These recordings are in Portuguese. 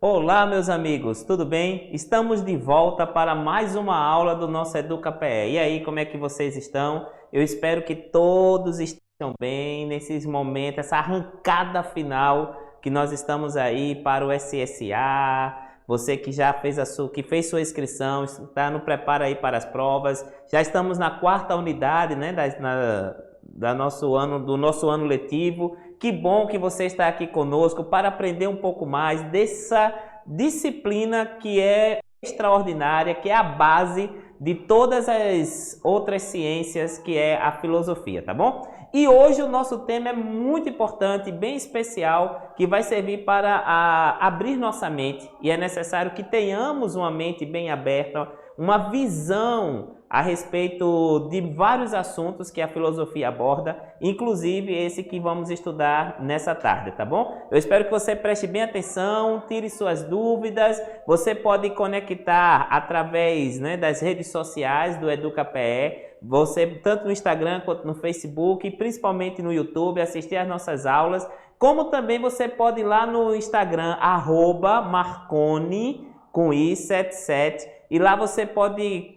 Olá, meus amigos, tudo bem? Estamos de volta para mais uma aula do nosso EducaPE. E aí, como é que vocês estão? Eu espero que todos estejam bem nesses momentos, essa arrancada final que nós estamos aí para o SSA. Você que já fez sua inscrição, está no preparo aí para as provas. Já estamos na quarta unidade, né, do nosso ano letivo. Que bom que você está aqui conosco para aprender um pouco mais dessa disciplina que é extraordinária, que é a base de todas as outras ciências, que é a filosofia, tá bom? E hoje o nosso tema é muito importante, bem especial, que vai servir para abrir nossa mente, e é necessário que tenhamos uma mente bem aberta, uma visão a respeito de vários assuntos que a filosofia aborda, inclusive esse que vamos estudar nessa tarde, tá bom? Eu espero que você preste bem atenção, tire suas dúvidas. Você pode conectar através, né, das redes sociais do EducaPE, você tanto no Instagram quanto no Facebook, principalmente no YouTube, assistir às nossas aulas, como também você pode ir lá no Instagram, @marconi, com i77, e lá você pode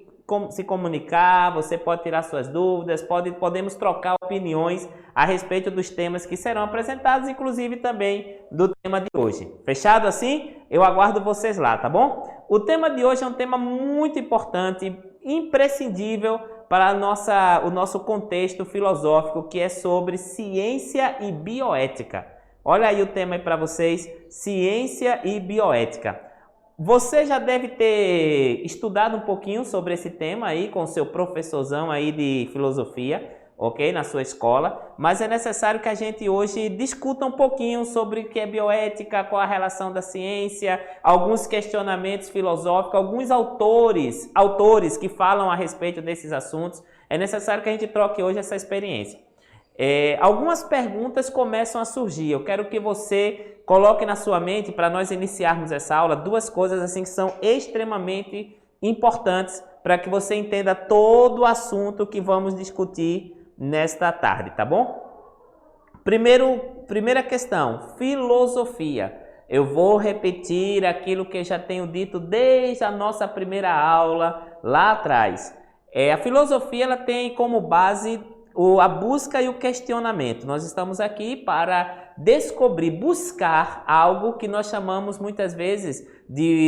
se comunicar, você pode tirar suas dúvidas, podemos trocar opiniões a respeito dos temas que serão apresentados, inclusive também do tema de hoje. Fechado assim? Eu aguardo vocês lá, tá bom? O tema de hoje é um tema muito importante, imprescindível para o nosso contexto filosófico, que é sobre ciência e bioética. Olha aí o tema aí para vocês, ciência e bioética. Você já deve ter estudado um pouquinho sobre esse tema aí com o seu professorzão aí de filosofia, ok? Na sua escola, mas é necessário que a gente hoje discuta um pouquinho sobre o que é bioética, qual a relação da ciência, alguns questionamentos filosóficos, alguns autores que falam a respeito desses assuntos. É necessário que a gente troque hoje essa experiência. Algumas perguntas começam a surgir. Eu quero que você coloque na sua mente, para nós iniciarmos essa aula, duas coisas assim que são extremamente importantes para que você entenda todo o assunto que vamos discutir nesta tarde, tá bom? Primeira questão, filosofia. Eu vou repetir aquilo que eu já tenho dito desde a nossa primeira aula lá atrás. A filosofia ela tem como base a busca e o questionamento. Nós estamos aqui para descobrir, buscar algo que nós chamamos muitas vezes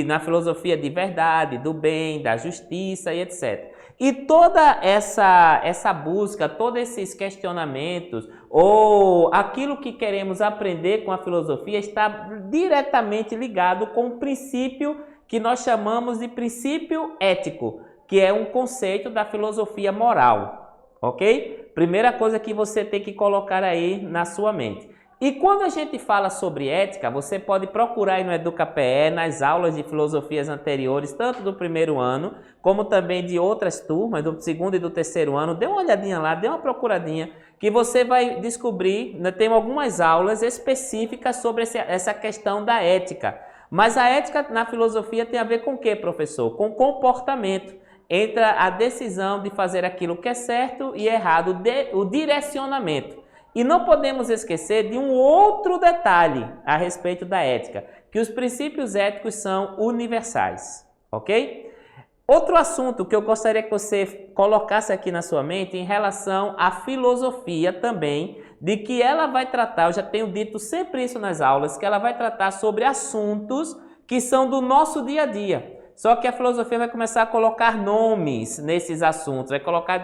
na filosofia de verdade, do bem, da justiça e etc. E toda essa busca, todos esses questionamentos ou aquilo que queremos aprender com a filosofia está diretamente ligado com o princípio que nós chamamos de princípio ético, que é um conceito da filosofia moral, ok? Primeira coisa que você tem que colocar aí na sua mente. E quando a gente fala sobre ética, você pode procurar aí no EducaPE, nas aulas de filosofias anteriores, tanto do primeiro ano, como também de outras turmas, do segundo e do terceiro ano. Dê uma olhadinha lá, dê uma procuradinha, que você vai descobrir, né, tem algumas aulas específicas sobre essa questão da ética. Mas a ética na filosofia tem a ver com o quê, professor? Com comportamento. Entra a decisão de fazer aquilo que é certo e errado, o direcionamento. E não podemos esquecer de um outro detalhe a respeito da ética, que os princípios éticos são universais, ok? Outro assunto que eu gostaria que você colocasse aqui na sua mente em relação à filosofia também, de que ela vai tratar, eu já tenho dito sempre isso nas aulas, que ela vai tratar sobre assuntos que são do nosso dia a dia. Só que a filosofia vai começar a colocar nomes nesses assuntos, vai colocar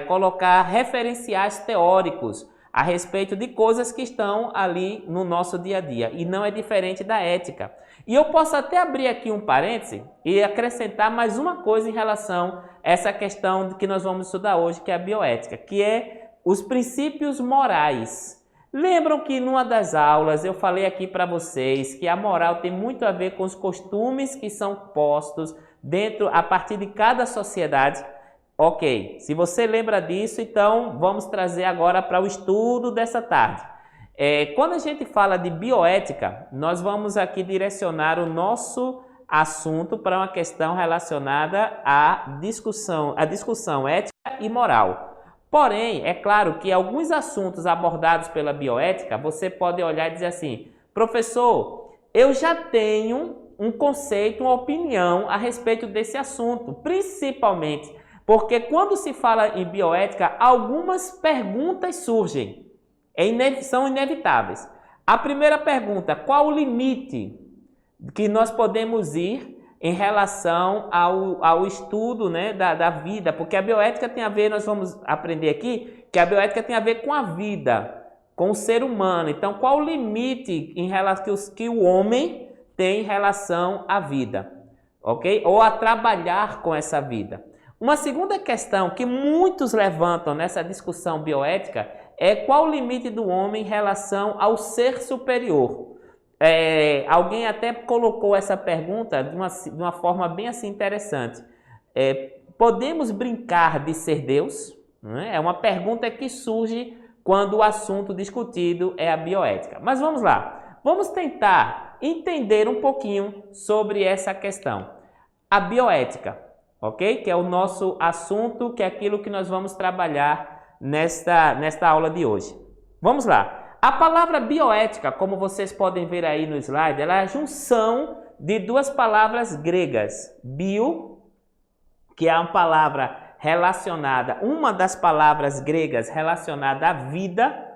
colocar referenciais teóricos a respeito de coisas que estão ali no nosso dia a dia. E não é diferente da ética. E eu posso até abrir aqui um parêntese e acrescentar mais uma coisa em relação a essa questão que nós vamos estudar hoje, que é a bioética, que é os princípios morais. Lembram que numa das aulas eu falei aqui para vocês que a moral tem muito a ver com os costumes que são postos a partir de cada sociedade? Ok, se você lembra disso, então vamos trazer agora para o estudo dessa tarde. Quando a gente fala de bioética, nós vamos aqui direcionar o nosso assunto para uma questão relacionada à discussão ética e moral. Porém, é claro que alguns assuntos abordados pela bioética, você pode olhar e dizer assim, professor, eu já tenho um conceito, uma opinião a respeito desse assunto, principalmente porque quando se fala em bioética, algumas perguntas surgem, são inevitáveis. A primeira pergunta, qual o limite que nós podemos ir em relação ao estudo, né, da vida? Porque a bioética tem a ver, nós vamos aprender aqui, que a bioética tem a ver com a vida, com o ser humano. Então, qual o limite em relação que o homem tem em relação à vida, ok? Ou a trabalhar com essa vida. Uma segunda questão que muitos levantam nessa discussão bioética é qual o limite do homem em relação ao ser superior. Alguém até colocou essa pergunta de uma forma bem assim interessante. Podemos brincar de ser Deus? É uma pergunta que surge quando o assunto discutido é a bioética. Mas vamos lá, vamos tentar entender um pouquinho sobre essa questão. A bioética, ok? Que é o nosso assunto, que é aquilo que nós vamos trabalhar nesta aula de hoje. Vamos lá. A palavra bioética, como vocês podem ver aí no slide, ela é a junção de duas palavras gregas. Bio, que é uma palavra relacionada, uma das palavras gregas relacionada à vida,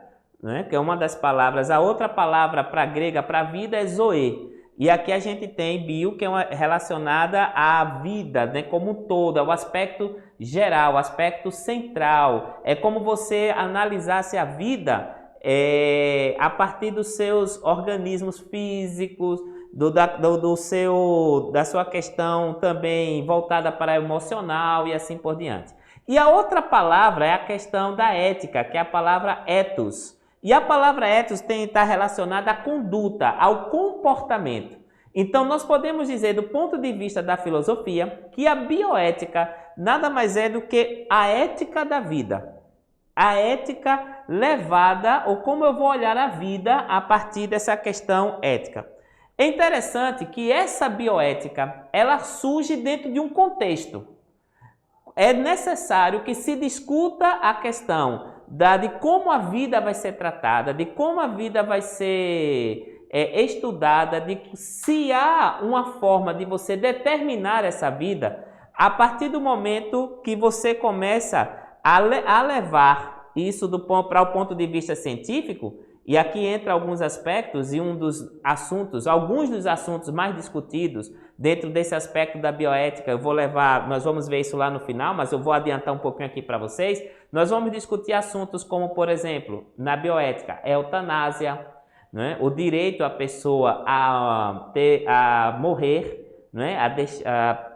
né? Que é uma das palavras, a outra palavra para grega para vida é zoe. E aqui a gente tem bio, que é relacionada à vida, né, como um todo, ao aspecto geral, ao aspecto central. É como você analisasse a vida a partir dos seus organismos físicos, da sua questão também voltada para o emocional e assim por diante. E a outra palavra é a questão da ética, que é a palavra ethos. E a palavra ethos está relacionada à conduta, ao comportamento. Então, nós podemos dizer, do ponto de vista da filosofia, que a bioética nada mais é do que a ética da vida. A ética levada, ou como eu vou olhar a vida a partir dessa questão ética. É interessante que essa bioética, ela surge dentro de um contexto. É necessário que se discuta a questão de como a vida vai ser tratada, de como a vida vai ser estudada, de se há uma forma de você determinar essa vida a partir do momento que você começa a levar isso para o ponto de vista científico. E aqui entra alguns aspectos e alguns dos assuntos mais discutidos dentro desse aspecto da bioética. Nós vamos ver isso lá no final, mas eu vou adiantar um pouquinho aqui para vocês. Nós vamos discutir assuntos como, por exemplo, na bioética, eutanásia, né? O direito à pessoa a morrer, né? A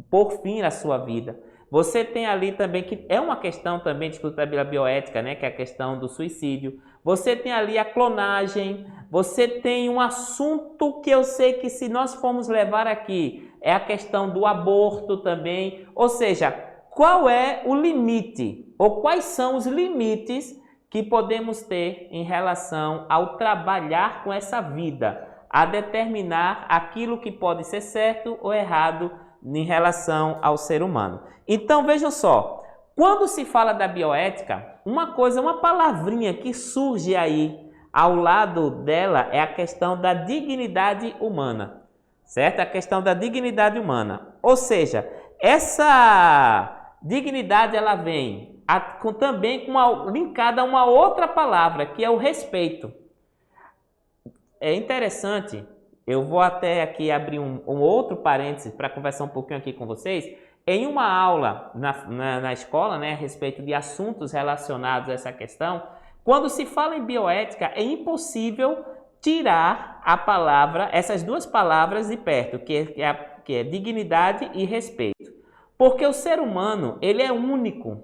por fim à sua vida. Você tem ali também, que é uma questão também discutida pela bioética, né? Que é a questão do suicídio. Você tem ali a clonagem, você tem um assunto que eu sei que se nós formos levar aqui, é a questão do aborto também. Ou seja, qual é o limite, ou quais são os limites que podemos ter em relação ao trabalhar com essa vida, a determinar aquilo que pode ser certo ou errado em relação ao ser humano. Então vejam só, quando se fala da bioética, uma palavrinha que surge aí ao lado dela é a questão da dignidade humana, certo? A questão da dignidade humana. Ou seja, essa dignidade ela vem também linkada a uma outra palavra, que é o respeito. É interessante, eu vou até aqui abrir um outro parênteses para conversar um pouquinho aqui com vocês. Em uma aula na escola, né, a respeito de assuntos relacionados a essa questão, quando se fala em bioética, é impossível tirar essas duas palavras de perto, que é dignidade e respeito. Porque o ser humano, ele é único.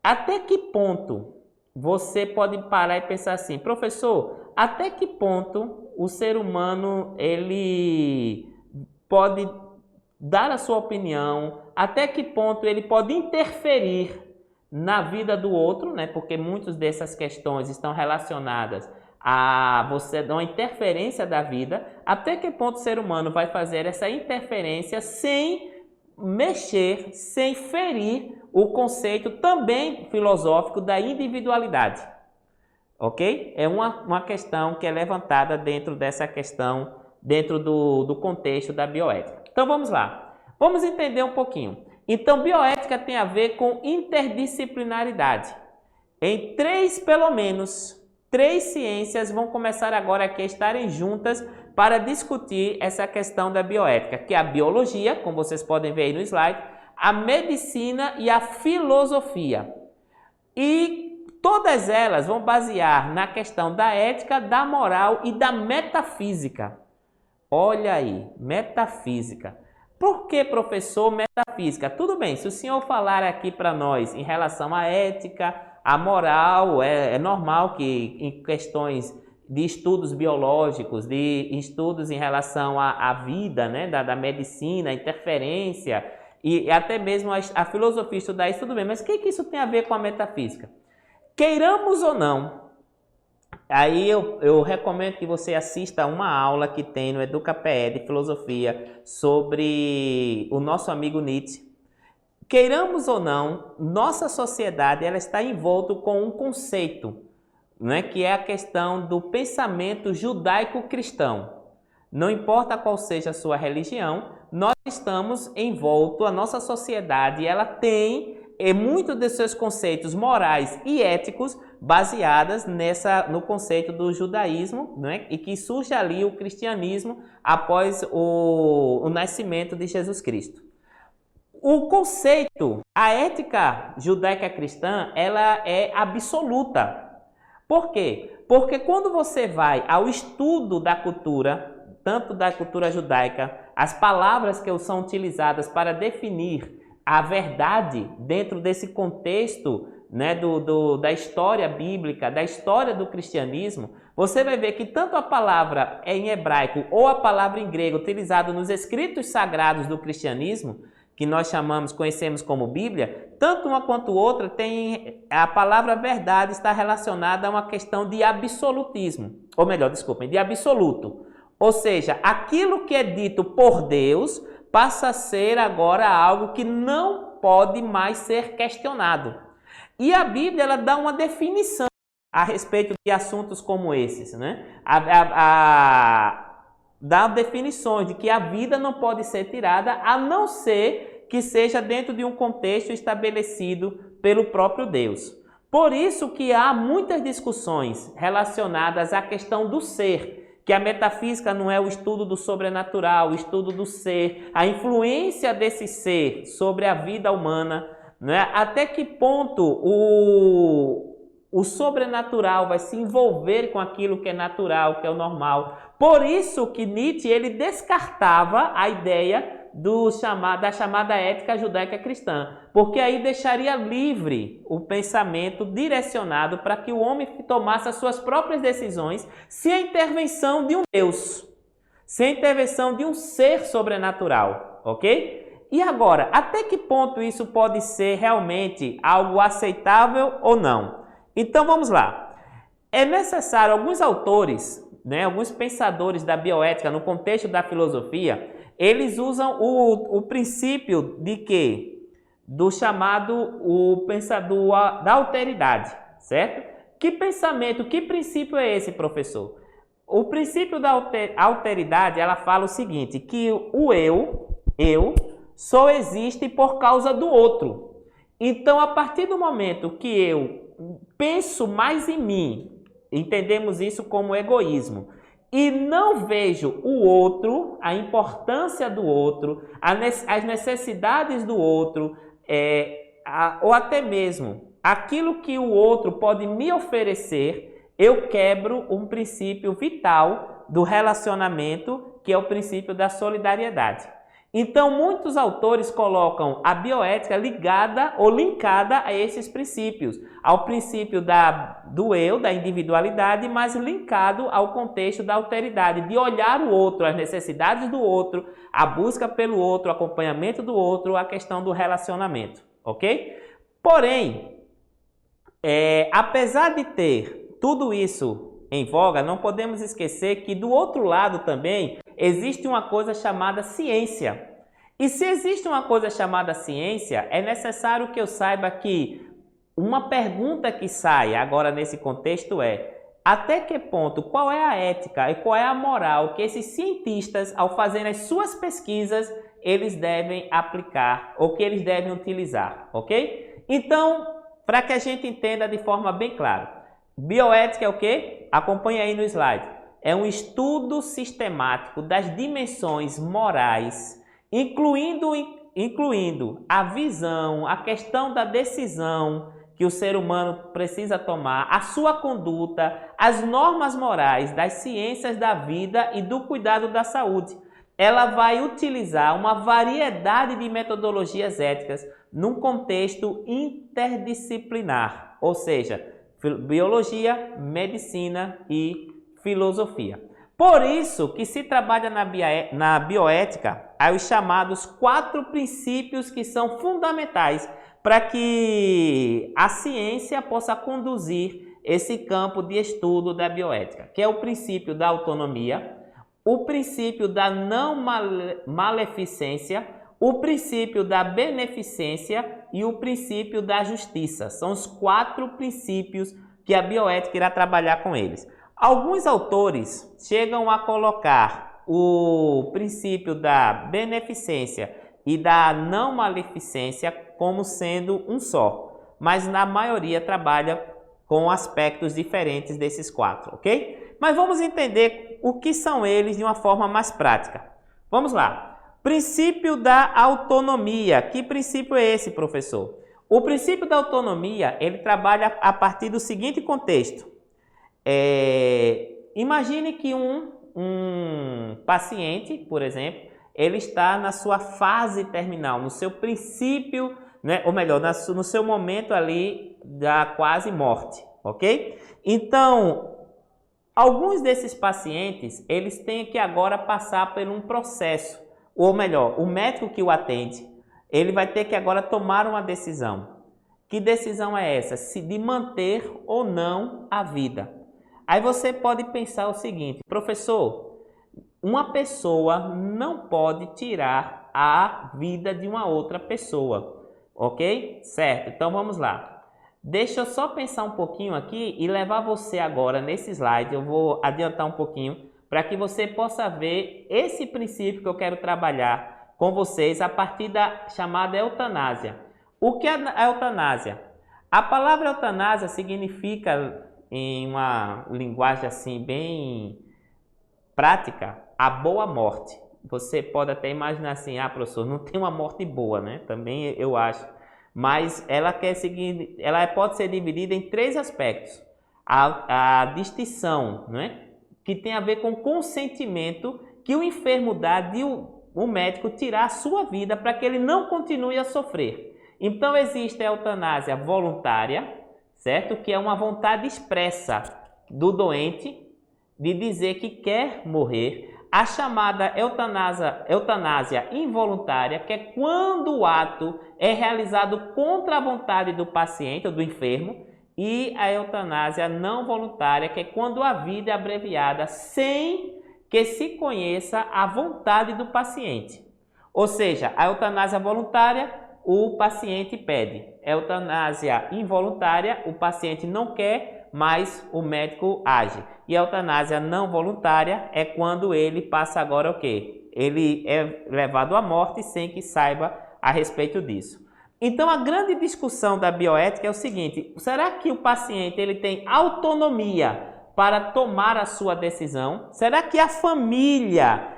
Até que ponto você pode parar e pensar assim, professor, até que ponto o ser humano ele pode dar a sua opinião, até que ponto ele pode interferir na vida do outro, né? Porque muitas dessas questões estão relacionadas a uma interferência da vida, até que ponto o ser humano vai fazer essa interferência sem mexer, sem ferir o conceito também filosófico da individualidade. Ok? É uma questão que é levantada dentro dessa questão dentro do contexto da bioética. Então vamos lá, vamos entender um pouquinho. Então bioética tem a ver com interdisciplinaridade. Em pelo menos três ciências vão começar agora aqui a estarem juntas para discutir essa questão da bioética, que é a biologia, como vocês podem ver aí no slide, a medicina e a filosofia. E todas elas vão basear na questão da ética, da moral e da metafísica. Olha aí, metafísica. Por que, professor, metafísica? Tudo bem, se o senhor falar aqui para nós em relação à ética, à moral, é normal que em questões de estudos biológicos, de estudos em relação à vida, né, da medicina, interferência, e até mesmo a filosofia estudar isso, tudo bem. Mas o que isso tem a ver com a metafísica? Queiramos ou não, aí eu recomendo que você assista a uma aula que tem no EducaPE de filosofia sobre o nosso amigo Nietzsche. Queiramos ou não, nossa sociedade ela está envolta com um conceito, né, que é a questão do pensamento judaico-cristão. Não importa qual seja a sua religião, nós estamos envoltos, a nossa sociedade ela tem muitos de seus conceitos morais e éticos baseadas no conceito do judaísmo, né? E que surge ali o cristianismo após o nascimento de Jesus Cristo. O conceito, a ética judaica cristã, ela é absoluta. Por quê? Porque quando você vai ao estudo da cultura, tanto da cultura judaica, as palavras que são utilizadas para definir a verdade dentro desse contexto, né, da história bíblica, da história do cristianismo, você vai ver que tanto a palavra em hebraico ou a palavra em grego utilizada nos escritos sagrados do cristianismo, que nós conhecemos como Bíblia, tanto uma quanto outra tem a palavra verdade está relacionada a uma questão de absolutismo, ou melhor, desculpem, de absoluto. Ou seja, aquilo que é dito por Deus passa a ser agora algo que não pode mais ser questionado. E a Bíblia ela dá uma definição a respeito de assuntos como esses, né? Dá definições de que a vida não pode ser tirada a não ser que seja dentro de um contexto estabelecido pelo próprio Deus. Por isso que há muitas discussões relacionadas à questão do ser, que a metafísica não é o estudo do sobrenatural, o estudo do ser, a influência desse ser sobre a vida humana, né? Até que ponto o sobrenatural vai se envolver com aquilo que é natural, que é o normal. Por isso que Nietzsche ele descartava a ideia da chamada ética judaica cristã, porque aí deixaria livre o pensamento direcionado para que o homem tomasse as suas próprias decisões sem a intervenção de um Deus, sem a intervenção de um ser sobrenatural, ok? E agora, até que ponto isso pode ser realmente algo aceitável ou não? Então vamos lá. É necessário, alguns autores, né, alguns pensadores da bioética no contexto da filosofia, eles usam o princípio de quê? Do chamado da alteridade, certo? Que pensamento, que princípio é esse, professor? O princípio da alteridade, ela fala o seguinte, que o eu só existe por causa do outro. Então, a partir do momento que eu penso mais em mim, entendemos isso como egoísmo, e não vejo o outro, a importância do outro, as necessidades do outro, ou até mesmo aquilo que o outro pode me oferecer, eu quebro um princípio vital do relacionamento, que é o princípio da solidariedade. Então, muitos autores colocam a bioética ligada ou linkada a esses princípios, ao princípio do eu, da individualidade, mas linkado ao contexto da alteridade, de olhar o outro, as necessidades do outro, a busca pelo outro, o acompanhamento do outro, a questão do relacionamento, ok? Porém, apesar de ter tudo isso em voga, não podemos esquecer que do outro lado também existe uma coisa chamada ciência. E se existe uma coisa chamada ciência, é necessário que eu saiba que uma pergunta que sai agora nesse contexto até que ponto, qual é a ética e qual é a moral que esses cientistas, ao fazerem as suas pesquisas, eles devem aplicar ou que eles devem utilizar, ok? Então, para que a gente entenda de forma bem clara, bioética é o quê? Acompanhe aí no slide. É um estudo sistemático das dimensões morais, incluindo a visão, a questão da decisão que o ser humano precisa tomar, a sua conduta, as normas morais das ciências da vida e do cuidado da saúde. Ela vai utilizar uma variedade de metodologias éticas num contexto interdisciplinar, ou seja, biologia, medicina e filosofia. Por isso que se trabalha na bioética os chamados 4 princípios que são fundamentais para que a ciência possa conduzir esse campo de estudo da bioética, que é o princípio da autonomia, o princípio da não maleficência, o princípio da beneficência e o princípio da justiça. São os 4 princípios que a bioética irá trabalhar com eles. Alguns autores chegam a colocar o princípio da beneficência e da não maleficência como sendo um só, mas na maioria trabalha com aspectos diferentes desses 4, ok? Mas vamos entender o que são eles de uma forma mais prática. Vamos lá. Princípio da autonomia. Que princípio é esse, professor? O princípio da autonomia, ele trabalha a partir do seguinte contexto. Imagine que um paciente, por exemplo, ele está na sua fase terminal, no seu princípio, né? Ou melhor, no seu momento ali da quase morte, ok? Então, alguns desses pacientes, eles têm que agora passar por um processo, ou melhor, o médico que o atende, ele vai ter que agora tomar uma decisão. Que decisão é essa? Se de manter ou não a vida. Aí você pode pensar o seguinte, professor, uma pessoa não pode tirar a vida de uma outra pessoa, ok? Certo, então vamos lá. Deixa eu só pensar um pouquinho aqui e levar você agora nesse slide, eu vou adiantar um pouquinho, para que você possa ver esse princípio que eu quero trabalhar com vocês a partir da chamada eutanásia. O que é a eutanásia? A palavra eutanásia significa, em uma linguagem assim bem prática, a boa morte. Você pode até imaginar assim, professor, não tem uma morte boa, né? Também eu acho. Mas ela pode ser dividida em 3 aspectos. A distinção, né? Que tem a ver com consentimento que o enfermo dá de o médico tirar a sua vida para que ele não continue a sofrer. Então existe a eutanásia voluntária, certo? Que é uma vontade expressa do doente de dizer que quer morrer. A chamada eutanásia involuntária, que é quando o ato é realizado contra a vontade do paciente ou do enfermo. E a eutanásia não voluntária, que é quando a vida é abreviada sem que se conheça a vontade do paciente. Ou seja, a eutanásia voluntária, o paciente pede. A eutanásia involuntária, o paciente não quer, mas o médico age. E a eutanásia não voluntária é quando ele passa agora o quê? Ele é levado à morte sem que saiba a respeito disso. Então, a grande discussão da bioética é o seguinte, será que o paciente ele tem autonomia para tomar a sua decisão? Será que a família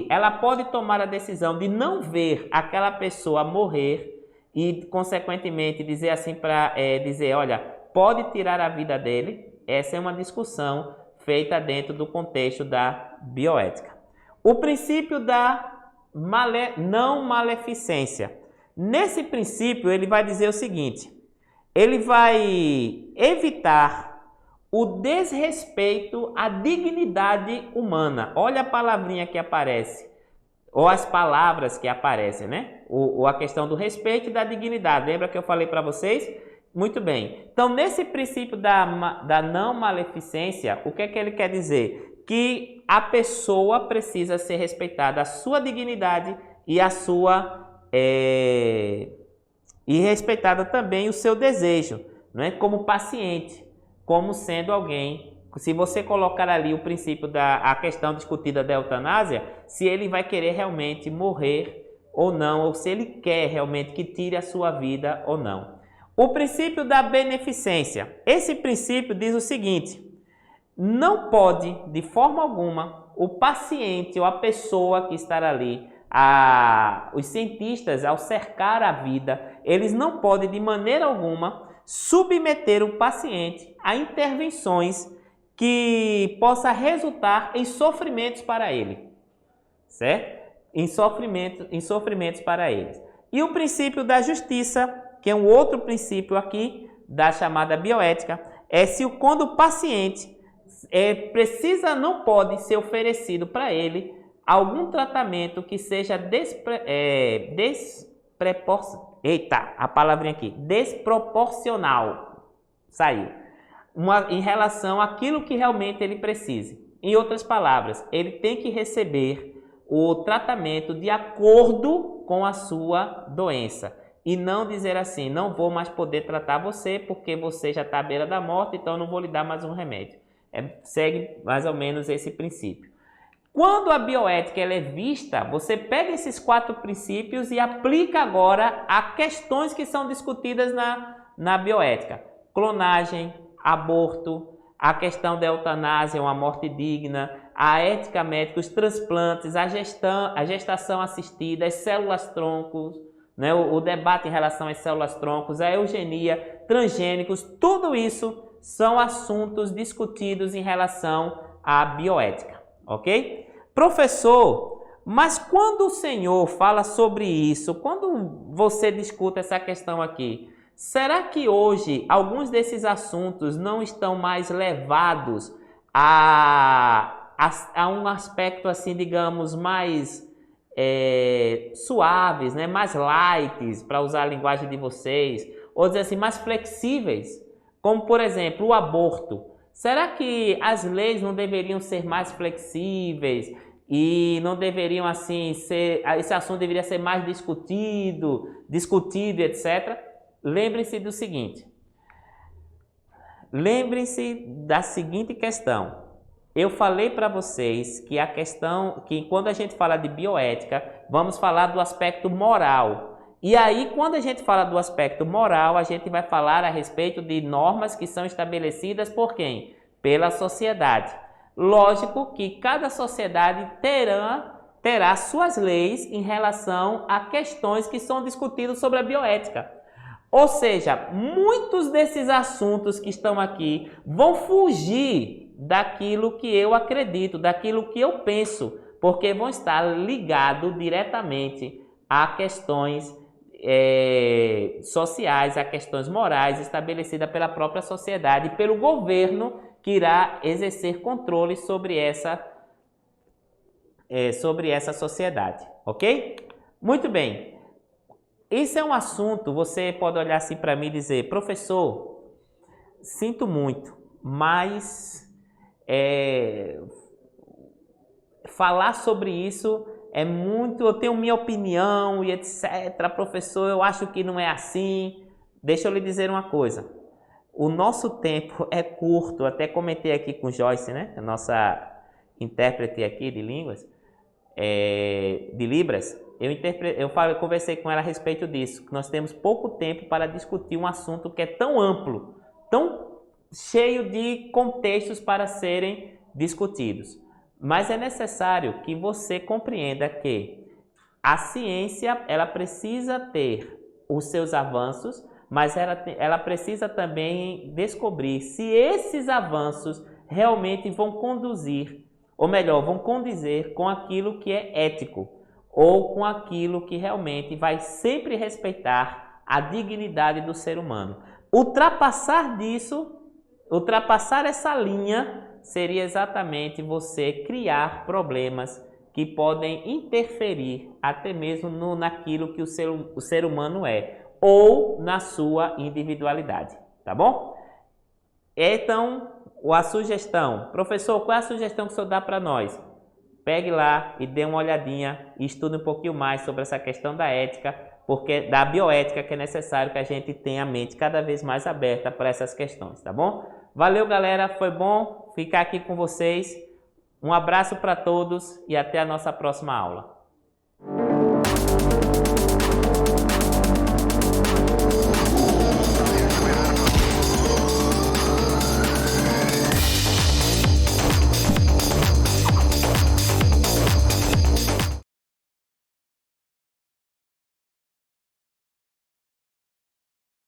ela pode tomar a decisão de não ver aquela pessoa morrer e, consequentemente, dizer assim olha, pode tirar a vida dele? Essa é uma discussão feita dentro do contexto da bioética. O princípio da não maleficência. Nesse princípio, ele vai dizer o seguinte, ele vai evitar o desrespeito à dignidade humana. Olha a palavrinha que aparece, ou as palavras que aparecem, né? Ou a questão do respeito e da dignidade. Lembra que eu falei para vocês? Muito bem. Então, nesse princípio da não maleficência, o que é que ele quer dizer? Que a pessoa precisa ser respeitada, a sua dignidade e a sua... e respeitada também o seu desejo, não é? Como paciente. como sendo alguém, se você colocar ali o princípio a questão discutida da eutanásia, se ele vai querer realmente morrer ou não, ou se ele quer realmente que tire a sua vida ou não. O princípio da beneficência. Esse princípio diz o seguinte: não pode, de forma alguma, o paciente ou a pessoa que está ali, os cientistas, ao cercar a vida, eles não podem, de maneira alguma, submeter o paciente a intervenções que possa resultar em sofrimentos para ele, certo? Em sofrimentos para eles. E o princípio da justiça, que é um outro princípio aqui da chamada bioética, é quando o paciente não pode ser oferecido para ele algum tratamento que seja desproporcional. Saiu. Em relação àquilo que realmente ele precise. Em outras palavras, ele tem que receber o tratamento de acordo com a sua doença. E não dizer assim, não vou mais poder tratar você porque você já está à beira da morte, então eu não vou lhe dar mais um remédio. Segue mais ou menos esse princípio. Quando a bioética ela é vista, você pega esses 4 princípios e aplica agora a questões que são discutidas na bioética. Clonagem, aborto, a questão da eutanásia, uma morte digna, a ética médica, os transplantes, a gestação assistida, as células-troncos, né? O debate em relação às células-troncos, a eugenia, transgênicos, tudo isso são assuntos discutidos em relação à bioética, ok? Professor, mas quando o senhor fala sobre isso, quando você discute essa questão aqui, será que hoje alguns desses assuntos não estão mais levados a um aspecto assim, digamos, mais suaves, né? Mais light, para usar a linguagem de vocês, ou dizer assim, mais flexíveis, como por exemplo o aborto? Será que as leis não deveriam ser mais flexíveis e não deveriam assim esse assunto deveria ser mais discutido, etc. Lembrem-se do seguinte, lembrem-se da seguinte questão. Eu falei para vocês que quando a gente fala de bioética, vamos falar do aspecto moral. E aí, quando a gente fala do aspecto moral, a gente vai falar a respeito de normas que são estabelecidas por quem? Pela sociedade. Lógico que cada sociedade terá suas leis em relação a questões que são discutidas sobre a bioética. Ou seja, muitos desses assuntos que estão aqui vão fugir daquilo que eu acredito, daquilo que eu penso, porque vão estar ligados diretamente a questões sociais, a questões morais estabelecidas pela própria sociedade e pelo governo que irá exercer controle sobre essa sociedade, ok? Muito bem. Esse é um assunto, você pode olhar assim para mim e dizer, professor, sinto muito, mas falar sobre isso é muito, eu tenho minha opinião e etc. Professor, eu acho que não é assim. Deixa eu lhe dizer uma coisa, o nosso tempo é curto, até comentei aqui com Joyce, né? A nossa intérprete aqui de línguas, de Libras. Eu conversei com ela a respeito disso, que nós temos pouco tempo para discutir um assunto que é tão amplo, tão cheio de contextos para serem discutidos. Mas é necessário que você compreenda que a ciência ela precisa ter os seus avanços, mas ela precisa também descobrir se esses avanços realmente vão conduzir, ou melhor, vão condizer com aquilo que é ético, ou com aquilo que realmente vai sempre respeitar a dignidade do ser humano. Ultrapassar essa linha seria exatamente você criar problemas que podem interferir até mesmo naquilo que o ser humano é, ou na sua individualidade, tá bom? Então, a sugestão, professor, qual é a sugestão que o senhor dá para nós? Pegue lá e dê uma olhadinha e estude um pouquinho mais sobre essa questão da ética, porque da bioética, que é necessário que a gente tenha a mente cada vez mais aberta para essas questões, tá bom? Valeu, galera, foi bom ficar aqui com vocês. Um abraço para todos e até a nossa próxima aula.